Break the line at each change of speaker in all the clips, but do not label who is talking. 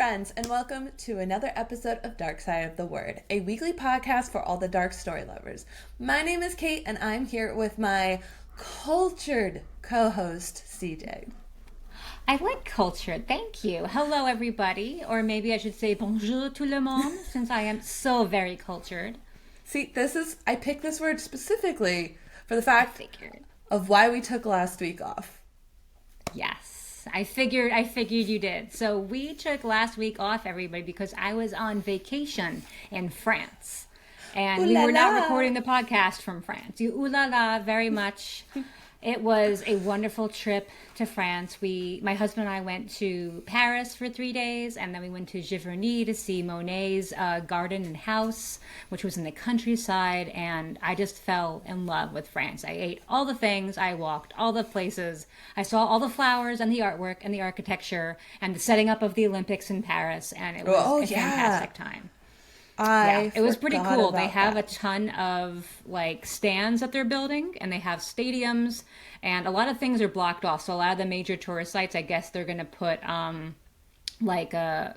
friends, and welcome to another episode of Dark Side of the Word, a weekly podcast for all the dark story lovers. My name is Kate, and I'm here with my cultured co-host, CJ.
I like culture. Thank you. Hello, everybody. Or maybe I should say bonjour tout le monde, since I am so very cultured.
See, I picked this word specifically for the fact of why we took last week off.
Yes, I figured you did. So we took last week off, everybody, because I was on vacation in France. And we were not recording the podcast from France. Ooh la la, very much. It was a wonderful trip to France. My husband and I went to Paris for 3 days, and then we went to Giverny to see Monet's garden and house, which was in the countryside, and I just fell in love with France. I ate all the things, I walked all the places, I saw all the flowers and the artwork and the architecture and the setting up of the Olympics in Paris, and it was a fantastic time. It was pretty cool. They have a ton of stands that they're building, and they have stadiums, and a lot of things are blocked off. So a lot of the major tourist sites, I guess they're going to put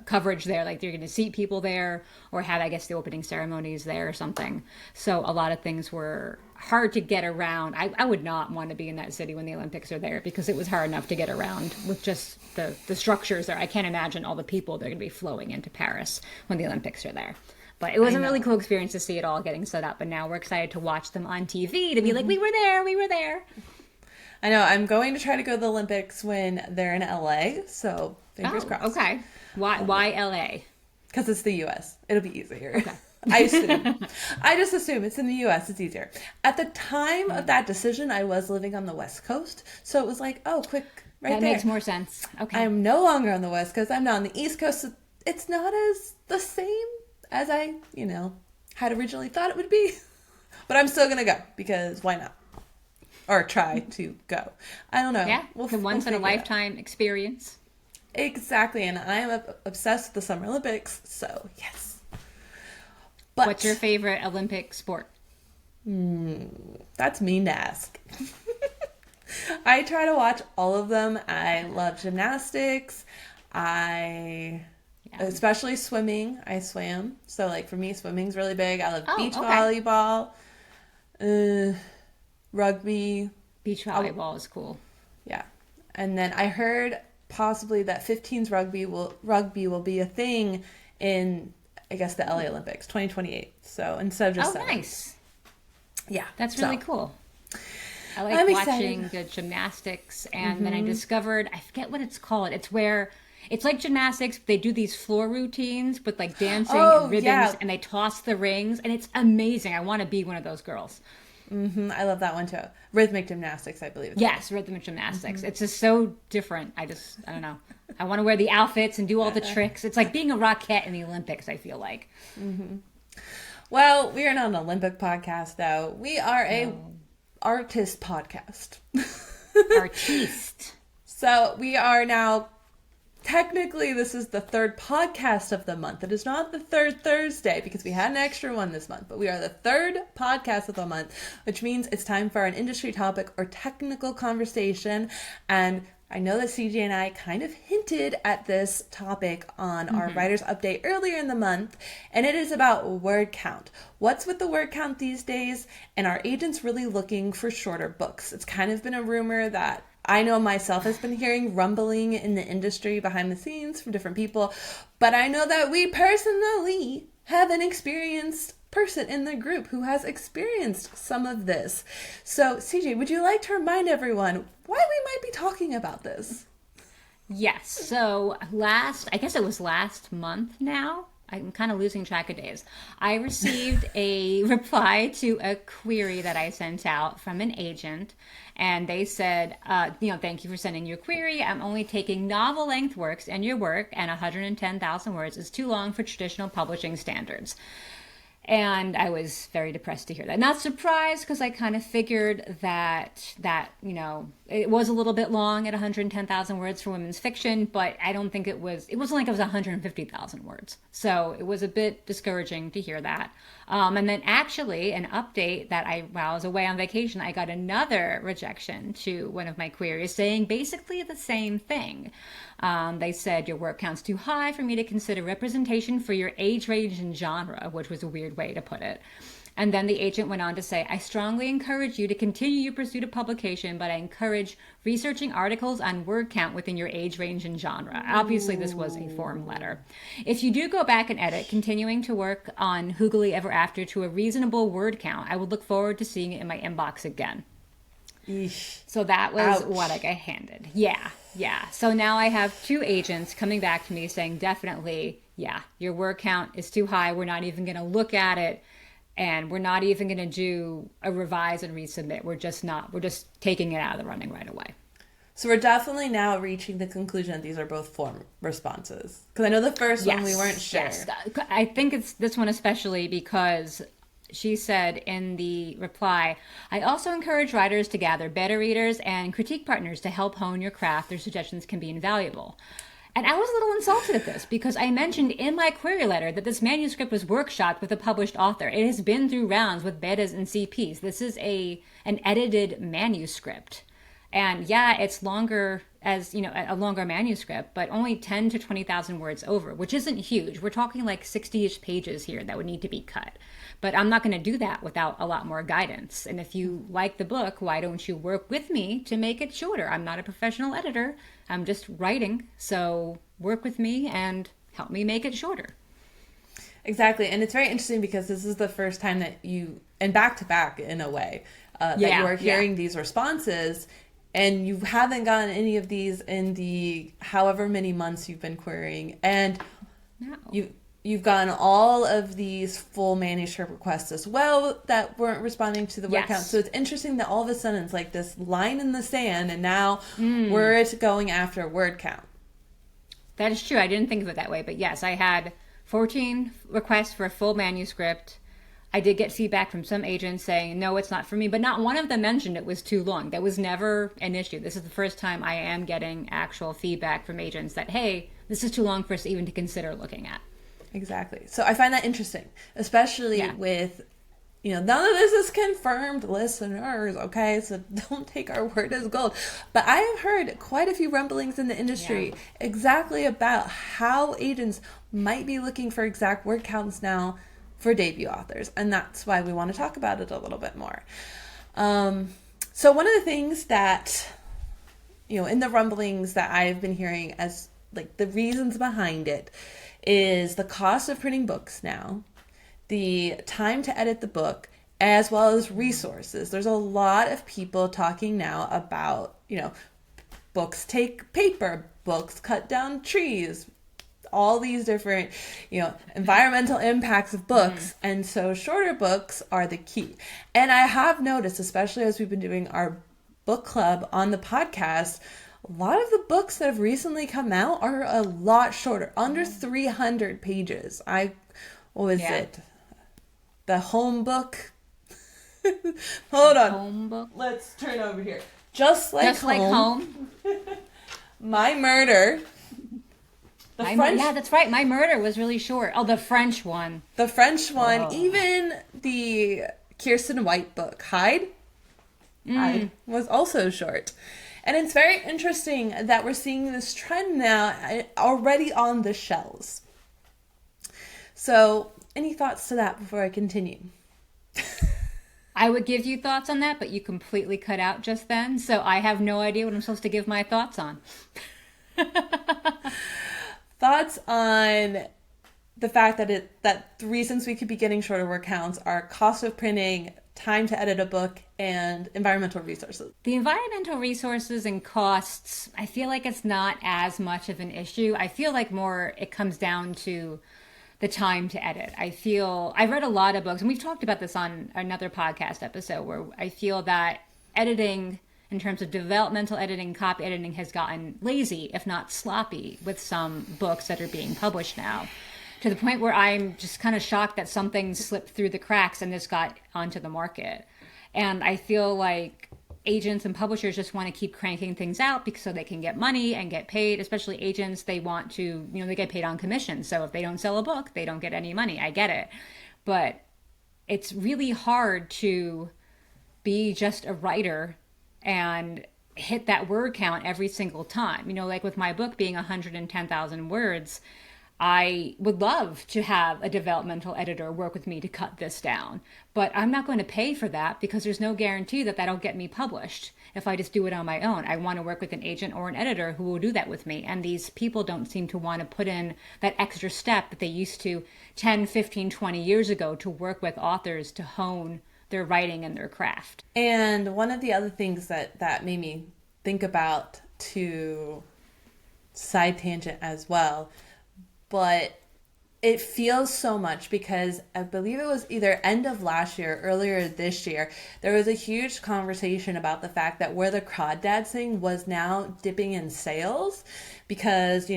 coverage there, like they're going to seat people there or have, I guess, the opening ceremonies there or something. So a lot of things were hard to get around. I would not want to be in that city when the Olympics are there because it was hard enough to get around with just the structures there. I can't imagine all the people that are going to be flowing into Paris when the Olympics are there. But it was a really cool experience to see it all getting set up. And now we're excited to watch them on TV to be like, we were there.
I know. I'm going to try to go to the Olympics when they're in LA. So fingers crossed.
Okay. Why LA?
Because it's the US. It'll be easier. Okay. I just assume it's in the US. It's easier. At the time of that decision, I was living on the West Coast. So it was like, oh, quick, right there.
That makes more sense. Okay.
I'm no longer on the West Coast. I'm now on the East Coast. So it's not as the same as I, had originally thought it would be. But I'm still going to go because why not? Or try to go. I don't know.
Yeah, the once-in-a-lifetime experience.
Exactly, and I'm obsessed with the Summer Olympics, so yes. But
what's your favorite Olympic sport?
That's mean to ask. I try to watch all of them. I love gymnastics. Especially swimming. I swam. So, for me, swimming's really big. I love beach volleyball, rugby.
Beach volleyball is cool.
Yeah. And then I heard possibly that 15s rugby will be a thing in, I guess, the LA Olympics, 2028. So, instead of just 7.
Nice.
Yeah.
That's really cool. I like watching the gymnastics, and then I discovered, I forget what it's called. It's where... It's like gymnastics. They do these floor routines with dancing and ribbons, and they toss the rings, and it's amazing. I want to be one of those girls.
I love that one too. Rhythmic gymnastics, I believe.
Yes, rhythmic gymnastics. It's just so different. I don't know. I want to wear the outfits and do all the tricks. It's like being a Rockette in the Olympics, I feel like.
Well, we are not an Olympic podcast, though. We are a artist podcast.
Artiste.
So we are now... Technically, this is the third podcast of the month. It is not the third Thursday because we had an extra one this month, but we are the third podcast of the month, which means it's time for an industry topic or technical conversation. And I know that CJ and I kind of hinted at this topic on our writer's update earlier in the month, and it is about word count. What's with the word count these days? And are agents really looking for shorter books? It's kind of been a rumor that I know myself has been hearing rumbling in the industry behind the scenes from different people, but I know that we personally have an experienced person in the group who has experienced some of this. So, CJ, would you like to remind everyone why we might be talking about this?
Yes. So I guess it was last month now. I'm kind of losing track of days. I received a reply to a query that I sent out from an agent, and they said, thank you for sending your query. I'm only taking novel-length works, and your work, and 110,000 words, is too long for traditional publishing standards. And I was very depressed to hear that. Not surprised, because I kind of figured that It was a little bit long at 110,000 words for women's fiction, but I don't think it wasn't like it was 150,000 words. So it was a bit discouraging to hear that. And then actually an update that while I was away on vacation, I got another rejection to one of my queries saying basically the same thing. They said your work count's too high for me to consider representation for your age range and genre, which was a weird way to put it. And then the agent went on to say, I strongly encourage you to continue your pursuit of publication, but I encourage researching articles on word count within your age range and genre. Obviously, this was a form letter. If you do go back and edit, continuing to work on Hoogly Ever After to a reasonable word count, I would look forward to seeing it in my inbox again.
Eesh.
So that was
Ouch.
what I got handed. Yeah. So now I have 2 agents coming back to me saying, definitely, your word count is too high. We're not even going to look at it. And we're not even going to do a revise and resubmit. We're just taking it out of the running right away.
So we're definitely now reaching the conclusion that these are both form responses. Because I know the first one we weren't sure.
Yes, I think it's this one especially because she said in the reply, I also encourage writers to gather beta readers and critique partners to help hone your craft. Their suggestions can be invaluable. And I was a little insulted at this because I mentioned in my query letter that this manuscript was workshopped with a published author. It has been through rounds with betas and CPs. This is an edited manuscript. And it's longer as, a longer manuscript, but only 10 to 20,000 words over, which isn't huge. We're talking like 60-ish pages here that would need to be cut. But I'm not going to do that without a lot more guidance. And if you like the book, why don't you work with me to make it shorter? I'm not a professional editor. I'm just writing. So work with me and help me make it shorter.
Exactly. And it's very interesting because this is the first time that and back to back in a way, that you are hearing these responses. And you haven't gotten any of these in the however many months you've been querying. And you've gotten all of these full manuscript requests as well that weren't responding to the word count. So it's interesting that all of a sudden it's like this line in the sand and now we're going after word count.
That is true. I didn't think of it that way. But yes, I had 14 requests for a full manuscript. I did get feedback from some agents saying, no, it's not for me, but not one of them mentioned it was too long. That was never an issue. This is the first time I am getting actual feedback from agents that, hey, this is too long for us even to consider looking at.
Exactly. So I find that interesting, especially with, none of this is confirmed, listeners, okay? So don't take our word as gold. But I have heard quite a few rumblings in the industry exactly about how agents might be looking for exact word counts now for debut authors. And that's why we want to talk about it a little bit more. So one of the things that, in the rumblings that I've been hearing as like the reasons behind it is the cost of printing books now, the time to edit the book, as well as resources. There's a lot of people talking now about, books take paper, books cut down trees, all these different, environmental impacts of books. And so shorter books are the key. And I have noticed, especially as we've been doing our book club on the podcast, a lot of the books that have recently come out are a lot shorter, under 300 pages. What was it? The home book? Hold on.
Home book?
Let's turn over here. Just like home. My Murder.
That's right. My Murder was really short. Oh, the French one.
The French one. Even the Kirsten White book, Hyde was also short. And it's very interesting that we're seeing this trend now already on the shelves. So, any thoughts to that before I continue?
I would give you thoughts on that, but you completely cut out just then. So I have no idea what I'm supposed to give my thoughts on.
Thoughts on the fact that the reasons we could be getting shorter word counts are cost of printing, time to edit a book, and environmental resources.
The environmental resources and costs, I feel like it's not as much of an issue. I feel like more it comes down to the time to edit. I read a lot of books, and we've talked about this on another podcast episode, where I feel that editing, in terms of developmental editing, copy editing, has gotten lazy, if not sloppy, with some books that are being published now, to the point where I'm just kind of shocked that something slipped through the cracks and this got onto the market. And I feel like agents and publishers just want to keep cranking things out because so they can get money and get paid. Especially agents, they want to, they get paid on commission. So if they don't sell a book, they don't get any money. I get it. But it's really hard to be just a writer and hit that word count every single time. Like with my book being 110,000 words, I would love to have a developmental editor work with me to cut this down, but I'm not going to pay for that because there's no guarantee that that'll get me published if I just do it on my own. I want to work with an agent or an editor who will do that with me. And these people don't seem to want to put in that extra step that they used to 10, 15, 20 years ago to work with authors to hone their writing and their craft.
And one of the other things that made me think about, to side tangent as well, but it feels so much because I believe it was either end of last year, earlier this year, there was a huge conversation about the fact that Where the Crawdads Sing was now dipping in sales because,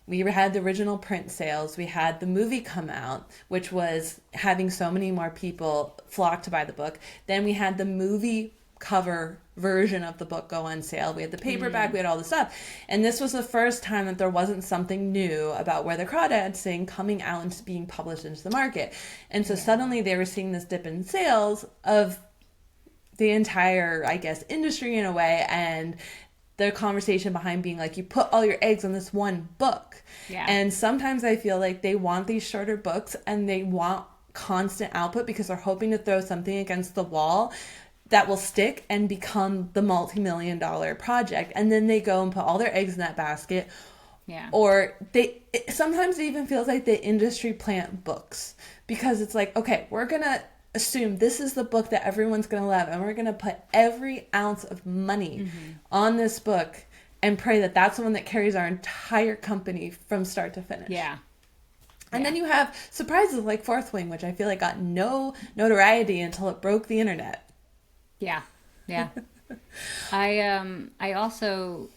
we had the original print sales, we had the movie come out, which was having so many more people flock to buy the book. Then we had the movie cover version of the book go on sale. We had the paperback, we had all the stuff. And this was the first time that there wasn't something new about Where the Crawdads Sing coming out and being published into the market. And so suddenly they were seeing this dip in sales of the entire, I guess, industry in a way. And the conversation behind being like, you put all your eggs on this one book.
Yeah.
And sometimes I feel like they want these shorter books and they want constant output because they're hoping to throw something against the wall that will stick and become the multi-million-dollar project. And then they go and put all their eggs in that basket.
Yeah.
Or sometimes it even feels like the industry plant books because it's like, okay, we're going to assume this is the book that everyone's going to love. And we're going to put every ounce of money on this book and pray that that's the one that carries our entire company from start to finish.
Yeah.
And then you have surprises like Fourth Wing, which I feel like got no notoriety until it broke the internet.
Yeah. I also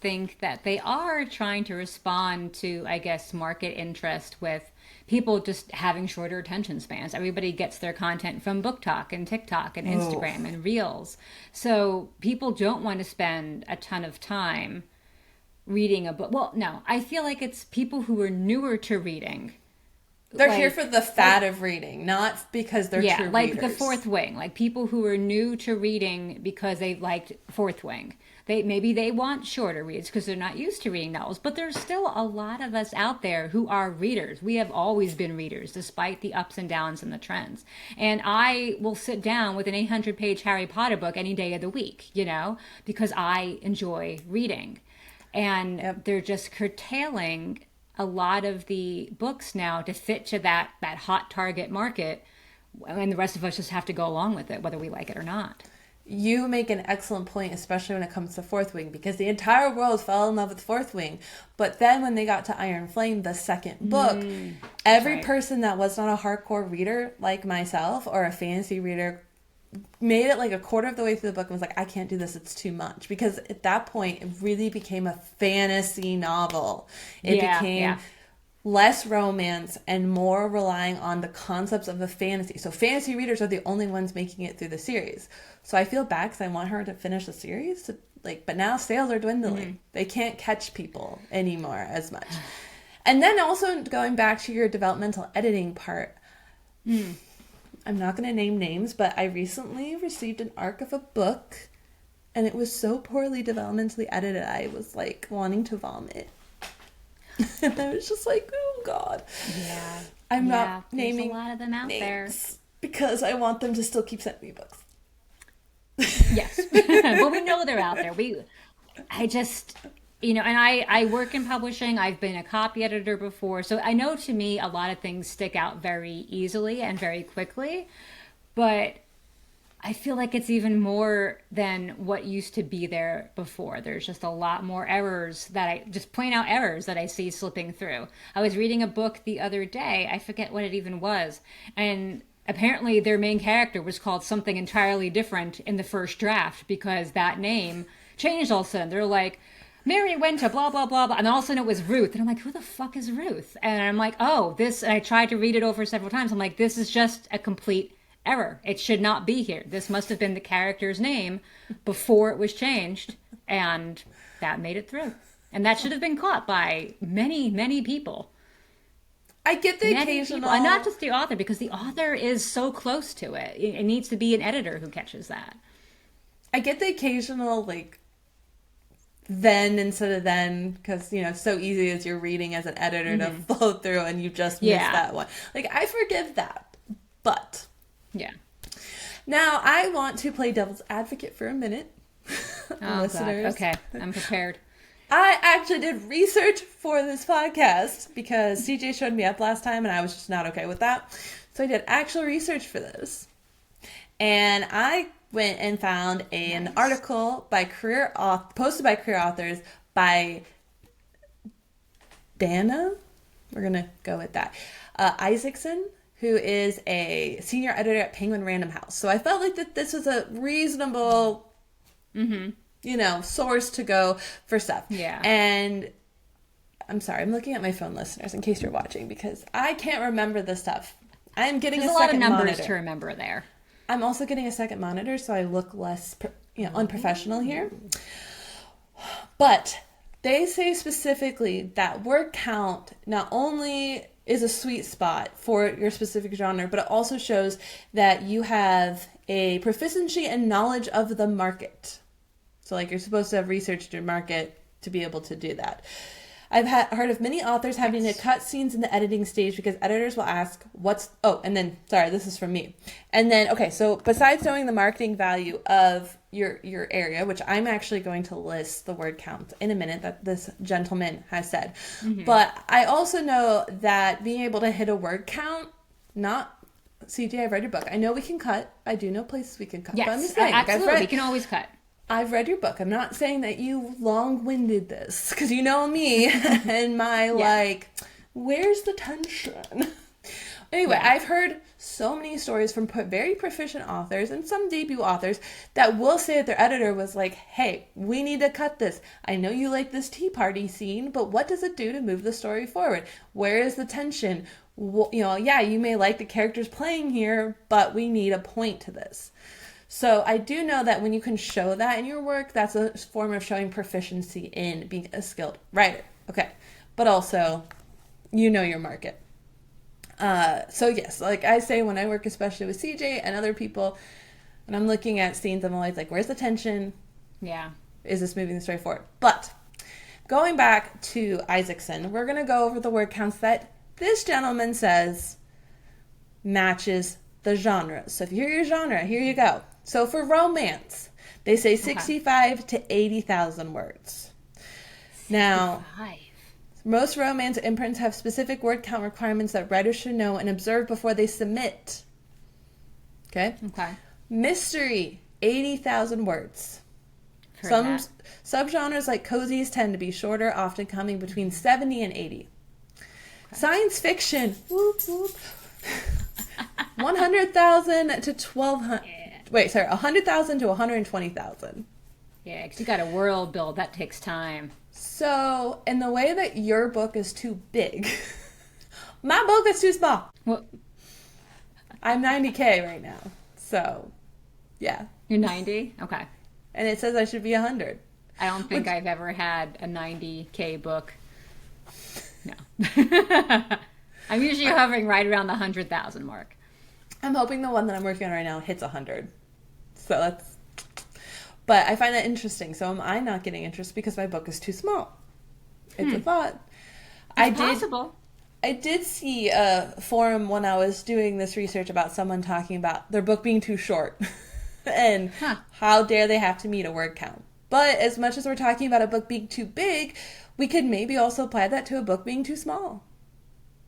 think that they are trying to respond to, I guess, market interest with people just having shorter attention spans. Everybody gets their content from Book Talk and TikTok and Instagram and Reels. So people don't want to spend a ton of time reading a book. Well, no, I feel like it's people who are newer to reading.
They're here for the fad of reading, not because they're true readers.
Like the Fourth Wing, like people who are new to reading because they liked Fourth Wing. Maybe they want shorter reads because they're not used to reading novels, but there's still a lot of us out there who are readers. We have always been readers, despite the ups and downs and the trends. And I will sit down with an 800-page Harry Potter book any day of the week, because I enjoy reading. And they're just curtailing a lot of the books now to fit to that hot target market, and the rest of us just have to go along with it, whether we like it or not.
You make an excellent point, especially when it comes to Fourth Wing, because the entire world fell in love with Fourth Wing. But then when they got to Iron Flame, the second book, every person that was not a hardcore reader like myself or a fantasy reader made it like a quarter of the way through the book and was like, I can't do this, it's too much. Because at that point, it really became a fantasy novel. It became less romance and more relying on the concepts of a fantasy. So fantasy readers are the only ones making it through the series. So I feel bad because I want her to finish the series. But now sales are dwindling. They can't catch people anymore as much. And then also going back to your developmental editing part, I'm not going to name names, but I recently received an arc of a book and it was so poorly developmentally edited. I was like wanting to vomit. And I was just like, oh God.
Yeah.
I'm not naming
a lot of them out there
because I want them to still keep sending me books.
Yes. Well, we know they're out there. And I work in publishing. I've been a copy editor before. So I know to me, a lot of things stick out very easily and very quickly. But I feel like it's even more than what used to be there before. There's just a lot more errors plain out errors that I see slipping through. I was reading a book the other day. I forget what it even was. And apparently their main character was called something entirely different in the first draft because that name changed all of a sudden. They're like, Mary went to blah, blah, blah, blah. And all of a sudden it was Ruth. And I'm like, who the fuck is Ruth? And I'm like, and I tried to read it over several times. I'm like, this is just a complete error. It should not be here. This must have been the character's name before it was changed, and that made it through. And that should have been caught by many, many people.
I get the
Many
occasional...
people, and not just the author, because the author is so close to it. It needs to be an editor who catches that.
I get the occasional, like, then instead of then, because, you know, it's so easy as you're reading as an editor to follow through and you just missed that one. Like, I forgive that. But...
yeah.
Now, I want to play devil's advocate for a minute. Listeners.
God. Okay, I'm prepared.
I actually did research for this podcast because CJ showed me up last time and I was just not okay with that. So I did actual research for this. And I went and found an article by posted by career authors by Dana. We're going to go with that. Isaacson, who is a senior editor at Penguin Random House. So I felt like that this was a reasonable, you know, source to go for stuff.
Yeah.
And I'm sorry, I'm looking at my phone, listeners, in case you're watching, because I can't remember this stuff. I'm getting
There's
a
a lot of
second
numbers
monitor
to remember there.
I'm also getting a second monitor, so I look less, unprofessional here. But they say specifically that word count not only is a sweet spot for your specific genre, but it also shows that you have a proficiency and knowledge of the market. So, like, you're supposed to have researched your market to be able to do that. I've heard of many authors having to cut scenes in the editing stage because editors will ask, this is from me. And then, okay, so besides knowing the marketing value of your area, which I'm actually going to list the word count in a minute that this gentleman has said. But I also know that being able to hit a word count, CJ, I've read your book. I know we can cut. I do know places we can cut.
Yes,
but I'm just saying,
absolutely. We can always cut.
I've read your book. I'm not saying that you long-winded this, because you know me and my, where's the tension? Anyway, I've heard so many stories from very proficient authors and some debut authors that will say that their editor was like, hey, we need to cut this. I know you like this tea party scene, but what does it do to move the story forward? Where is the tension? You may like the characters playing here, but we need a point to this. So I do know that when you can show that in your work, that's a form of showing proficiency in being a skilled writer. Okay. But also, you know your market. So yes, like I say, when I work especially with CJ and other people, and I'm looking at scenes, I'm always like, where's the tension?
Yeah.
Is this moving the story forward? But going back to Isaacson, we're going to go over the word counts that this gentleman says matches the genre. So if you hear your genre, here you go. So for romance, they say 65 to 80,000 words. 65. Now, most romance imprints have specific word count requirements that writers should know and observe before they submit. Okay? Mystery, 80,000 words. Some subgenres like cozies tend to be shorter, often coming between 70 and 80. Science fiction, 100,000 to 1,200. Wait, sorry, 100,000 to 120,000.
Yeah, because you got a world build. That takes time.
So, in the way that your book is too big, my book is too small.
Well,
I'm 90K right now. So, yeah.
You're 90? Okay.
And it says I should be 100.
I don't think I've ever had a 90K book. No. I'm usually hovering right around the 100,000 mark.
I'm hoping the one that I'm working on right now hits 100. So that's... But I find that interesting. So am I not getting interest because my book is too small? It's a thought.
It's possible.
I did see a forum when I was doing this research about someone talking about their book being too short. And how dare they have to meet a word count. But as much as we're talking about a book being too big, we could maybe also apply that to a book being too small.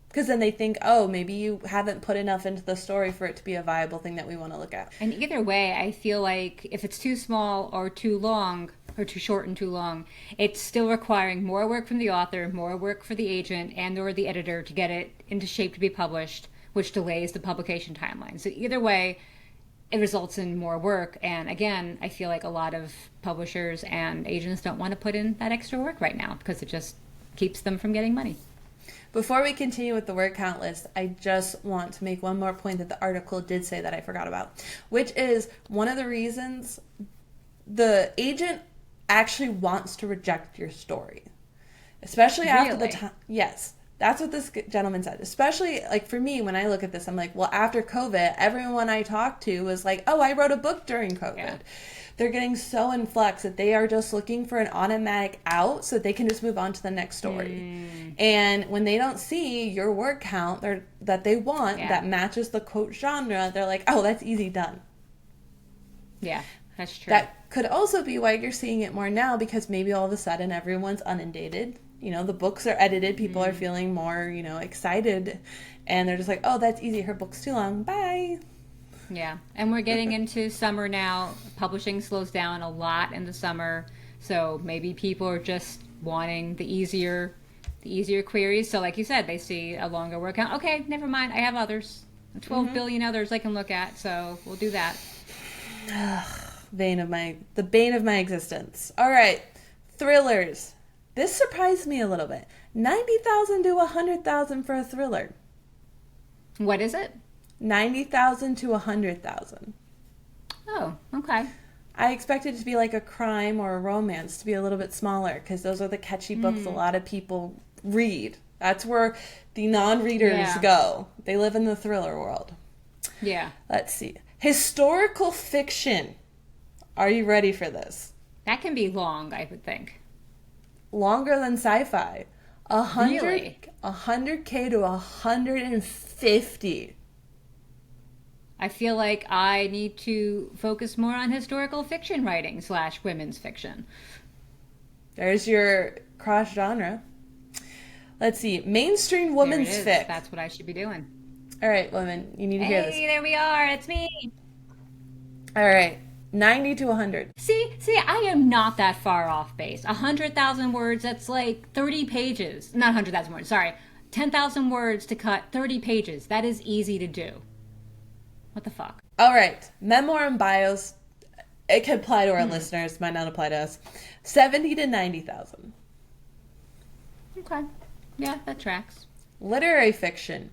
Because then they think, oh, maybe you haven't put enough into the story for it to be a viable thing that we want to look at.
And either way, I feel like if it's too small or too long, or too short and too long, it's still requiring more work from the author, more work for the agent and or the editor to get it into shape to be published, which delays the publication timeline. So either way, it results in more work. And again, I feel like a lot of publishers and agents don't want to put in that extra work right now because it just keeps them from getting money.
Before we continue with the word count list, I just want to make one more point that the article did say that I forgot about, which is one of the reasons the agent actually wants to reject your story. Especially after the time. Yes. That's what this gentleman said. Especially, like, for me, when I look at this, I'm like, well, after COVID, everyone I talked to was like, oh, I wrote a book during COVID. Yeah. They're getting so influx that they are just looking for an automatic out so they can just move on to the next story. And when they don't see your word count that they want that matches the quote genre, they're like, oh, that's easy done.
Yeah, that's true.
That could also be why you're seeing it more now, because maybe all of a sudden everyone's inundated. You know, the books are edited. People are feeling more, you know, excited. And they're just like, oh, that's easy. Her book's too long. Bye.
Yeah. And we're getting into summer now. Publishing slows down a lot in the summer. So maybe people are just wanting the easier queries. So like you said, they see a longer word count. Okay, never mind. I have others. 12 billion others I can look at. So we'll do that.
The bane of my existence. All right. Thrillers. This surprised me a little bit. 90,000 to 100,000 for a thriller.
What is it?
90,000 to 100,000.
Oh, okay.
I expected it to be like a crime or a romance, to be a little bit smaller, because those are the catchy books a lot of people read. That's where the non-readers go. They live in the thriller world.
Yeah.
Let's see. Historical fiction. Are you ready for this?
That can be long, I would think.
Longer than sci-fi.
Really?
100K to 150.
I feel like I need to focus more on historical fiction writing / women's fiction.
There's your cross genre. Let's see. Mainstream women's fic.
That's what I should be doing.
All right, women, you need to hear this.
Hey, there we are. It's me.
All right. 90 to 100.
See, I am not that far off base. 100,000 words, that's like 30 pages. Not 100,000 words, sorry. 10,000 words to cut 30 pages. That is easy to do. What the fuck?
All right. Memoir and bios. It can apply to our listeners. Might not apply to us. 70 to 90,000.
Okay. Yeah, that tracks.
Literary fiction.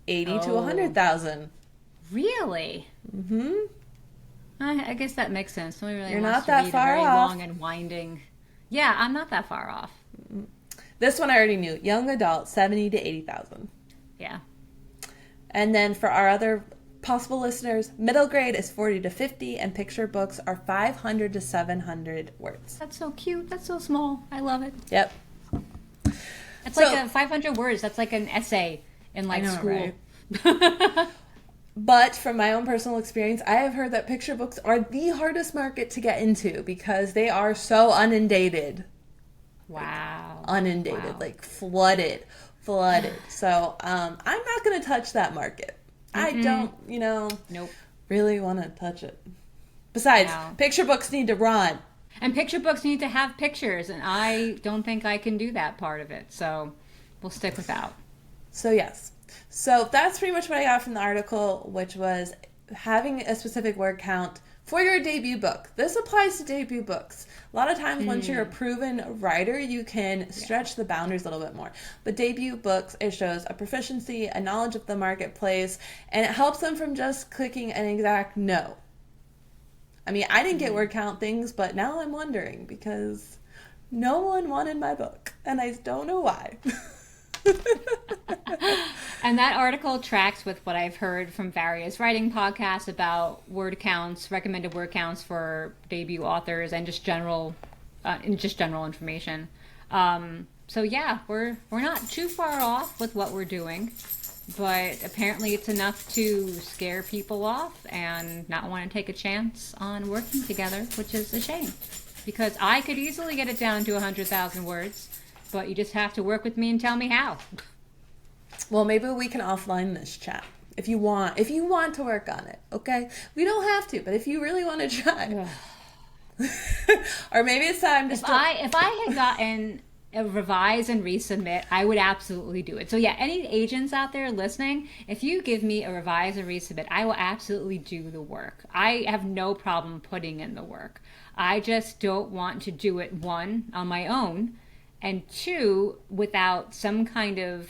80 to 100,000.
Really?
Mm-hmm.
I guess that makes sense. Nobody really
You're
wants
not that
to read
far
a very
off.
long and winding. Yeah, I'm not that far off.
This one I already knew. Young adult, 70 to 80,000.
Yeah.
And then for our other possible listeners, middle grade is 40 to 50, and picture books are 500 to 700 words.
That's so cute. That's so small. I love it.
Yep.
It's like 500 words. That's like an essay in school.
Right? But from my own personal experience, I have heard that picture books are the hardest market to get into because they are so inundated.
Wow.
Like flooded. So I'm not going to touch that market. I don't,
Nope.
really want to touch it. Besides, picture books need to run.
And picture books need to have pictures, and I don't think I can do that part of it. So we'll stick without.
So yes. So that's pretty much what I got from the article, which was having a specific word count for your debut book. This applies to debut books. A lot of times once you're a proven writer, you can stretch the boundaries a little bit more. But debut books, it shows a proficiency, a knowledge of the marketplace, and it helps them from just clicking an exact no. I mean, I didn't get word count things, but now I'm wondering because no one wanted my book, and I don't know why.
And that article tracks with what I've heard from various writing podcasts about word counts, recommended word counts for debut authors, and just general information. So yeah, we're not too far off with what we're doing, but apparently it's enough to scare people off and not want to take a chance on working together, which is a shame, because I could easily get it down to 100,000 words. But you just have to work with me and tell me how.
Well, maybe we can offline this chat if you want to work on it. Okay, we don't have to, but if you really want to try, or maybe it's time to. If
I had gotten a revise and resubmit, I would absolutely do it. So yeah, any agents out there listening, if you give me a revise and resubmit, I will absolutely do the work. I have no problem putting in the work. I just don't want to do it, one, on my own, and two, without some kind of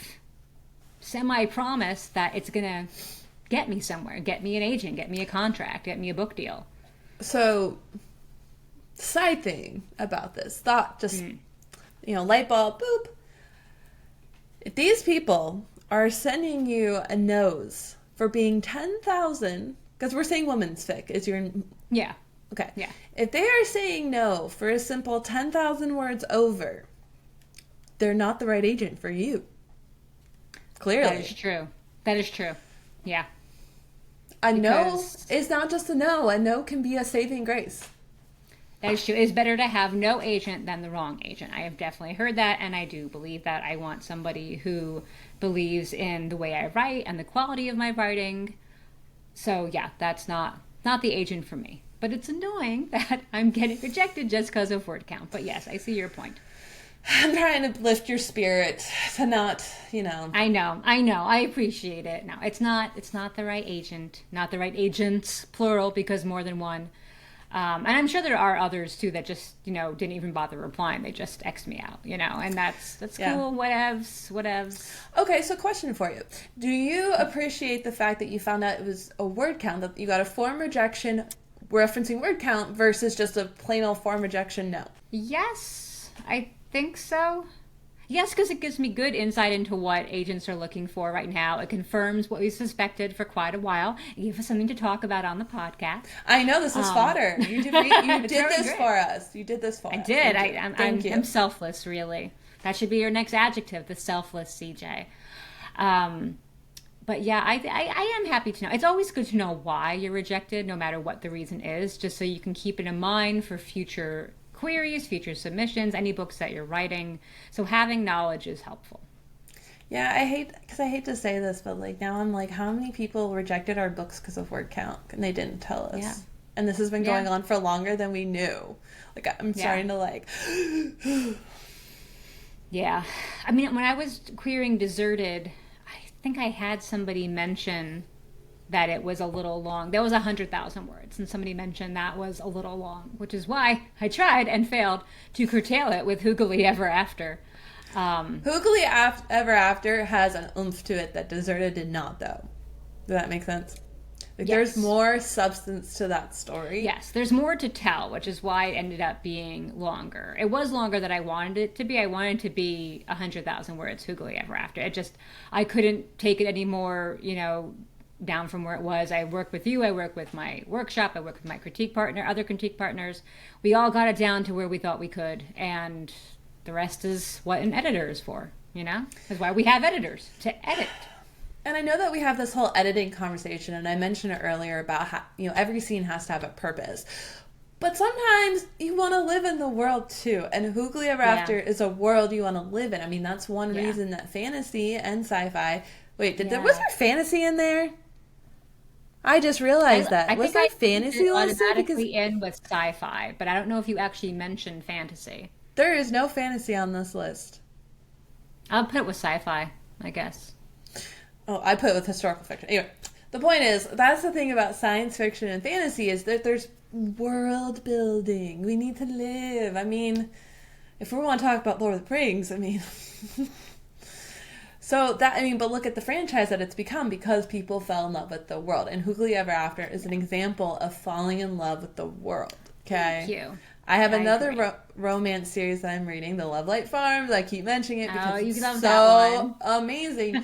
semi-promise that it's going to get me somewhere, get me an agent, get me a contract, get me a book deal.
So, side thing about this, thought, just, light bulb, boop. If these people are sending you a nose for being 10,000, because we're saying women's fic is your...
Yeah.
Okay.
Yeah.
If they are saying no for a simple 10,000 words over, they're not the right agent for you. Clearly.
That is true. That is true. Yeah.
A no is not just a no. A no can be a saving grace.
That is true. It's better to have no agent than the wrong agent. I have definitely heard that, and I do believe that. I want somebody who believes in the way I write and the quality of my writing. So yeah, that's not the agent for me. But it's annoying that I'm getting rejected just because of word count. But yes, I see your point.
I'm trying to lift your spirit to not,
I know. I appreciate it. No, it's not the right agent, not the right agents, plural, because more than one. And I'm sure there are others too that just, didn't even bother replying. They just X'd me out, and that's cool. Whatevs.
Okay, so question for you. Do you appreciate the fact that you found out it was a word count, that you got a form rejection referencing word count versus just a plain old form rejection no?
Yes, I think so. Yes, because it gives me good insight into what agents are looking for right now. It confirms what we suspected for quite a while. It gives us something to talk about on the podcast.
I know, this is fodder. You did this
great.
For us. You did this for us.
I did. I'm selfless, really. That should be your next adjective, the selfless CJ. But yeah, I am happy to know. It's always good to know why you're rejected, no matter what the reason is, just so you can keep it in mind for future queries, future submissions, any books that you're writing. So having knowledge is helpful.
Yeah, I hate to say this, but now I'm how many people rejected our books because of word count and they didn't tell us? Yeah. And this has been going on for longer than we knew. I'm starting to
Yeah. I mean, when I was querying Deserted, I think I had somebody mention that it was a little long. That was 100,000 words, and somebody mentioned that was a little long, which is why I tried and failed to curtail it with Hoogly Ever After.
Hoogly Ever After has an oomph to it that Deserted did not, though. Does that make sense?
Yes.
There's more substance to that story.
Yes, there's more to tell, which is why it ended up being longer. It was longer than I wanted it to be. I wanted it to be 100,000 words, Hoogly Ever After. I couldn't take it anymore, down from where it was. I work with you, I work with my workshop, I work with my critique partner, other critique partners. We all got it down to where we thought we could, and the rest is what an editor is for, That's why we have editors, to edit.
And I know that we have this whole editing conversation, and I mentioned it earlier about how, every scene has to have a purpose. But sometimes you want to live in the world too, and Hoogly Ever After is a world you want to live in. I mean, that's one reason that fantasy and sci-fi... Wait, was there fantasy in there? I just realized that. Was there fantasy listed?
Because in with sci-fi, but I don't know if you actually mentioned fantasy.
There is no fantasy on this list.
I'll put it with sci-fi, I guess.
Oh, I put it with historical fiction. Anyway, the point is, that's the thing about science fiction and fantasy is that there's world building. We need to live. I mean, if we want to talk about Lord of the Rings, I mean... but look at the franchise that it's become because people fell in love with the world. And Hoogly Ever After is an example of falling in love with the world. Okay?
Thank you.
I have another romance series that I'm reading, The Love Light Farms. I keep mentioning it because
it's
so
that one.
Amazing.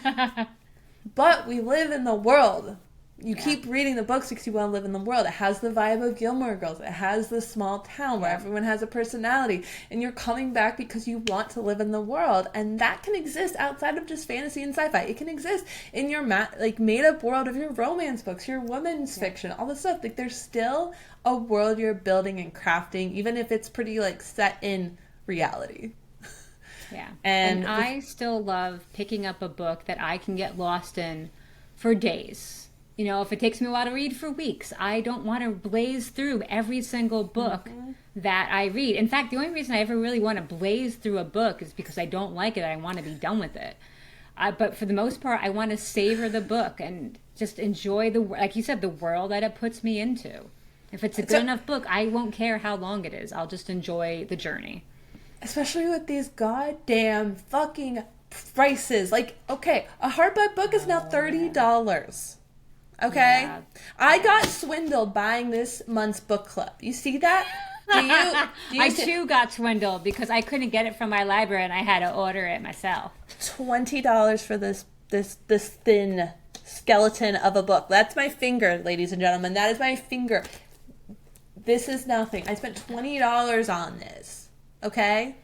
But we live in the world. You keep reading the books because you want to live in the world. It has the vibe of Gilmore Girls. It has the small town where everyone has a personality. And you're coming back because you want to live in the world. And that can exist outside of just fantasy and sci-fi. It can exist in your made-up world of your romance books, your women's fiction, all this stuff. There's still a world you're building and crafting, even if it's pretty set in reality.
Yeah. And I still love picking up a book that I can get lost in for days. If it takes me a while to read for weeks, I don't want to blaze through every single book that I read. In fact, the only reason I ever really want to blaze through a book is because I don't like it. I want to be done with it. But for the most part, I want to savor the book and just enjoy like you said, the world that it puts me into. If it's a good enough book, I won't care how long it is. I'll just enjoy the journey.
Especially with these goddamn fucking prices. Like, okay, a hardback book is now $30. Okay?
Yeah.
I got swindled buying this month's book club. You see that? Do you
I too got swindled because I couldn't get it from my library and I had to order it myself.
$20 for this thin skeleton of a book. That's my finger, ladies and gentlemen. That is my finger. This is nothing. I spent $20 on this. Okay?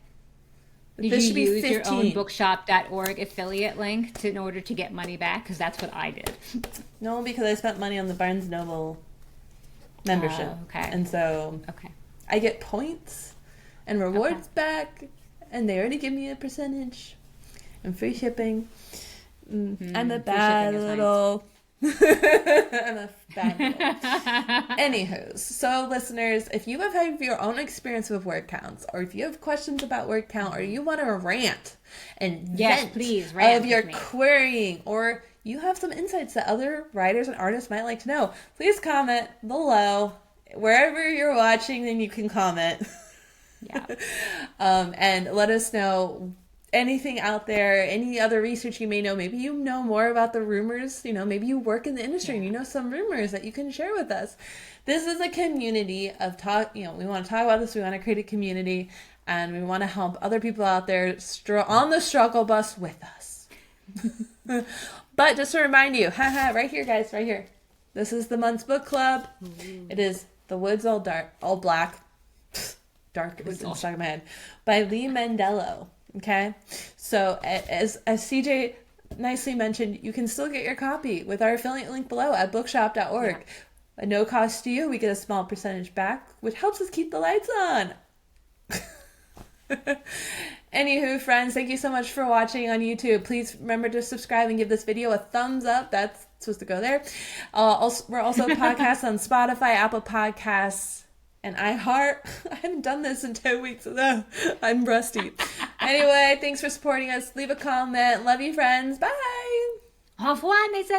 Did
This
you
should be
use your own
15.
bookshop.org affiliate link in order to get money back? Because that's what I did.
No, because I spent money on the Barnes Noble membership.
Okay.
And so
Okay.
I get points and rewards back, and they already give me a percentage and free shipping. I'm a bad
shipping is
little. I'm a bad little. Anywho, so listeners, if you have had your own experience with word counts, or if you have questions about word count, or you want to rant and
Yes,
vent
please, rant
of your
with me.
querying, or you have some insights that other writers and artists might like to know, please comment below. Wherever you're watching, then you can comment.
Yeah.
And let us know anything out there, any other research you may know. Maybe you know more about the rumors. Maybe you work in the industry and you know some rumors that you can share with us. This is a community of talk. We want to talk about this. We want to create a community, and we want to help other people out there on the struggle bus with us. But just to remind you, right here, guys, right here. This is the month's book club. It is The Woods All Dark, All Black, dark is stuck in my head, by Lee Mandello. Okay, so as CJ nicely mentioned, you can still get your copy with our affiliate link below at bookshop.org.
Yeah.
At no cost to you, we get a small percentage back, which helps us keep the lights on. Anywho, friends, thank you so much for watching on YouTube. Please remember to subscribe and give this video a thumbs up. That's supposed to go there. We're also podcasts on Spotify, Apple Podcasts, and iHeart. I haven't done this in 2 weeks, so I'm rusty. Anyway, thanks for supporting us. Leave a comment. Love you, friends. Bye.
Au revoir, mes amis.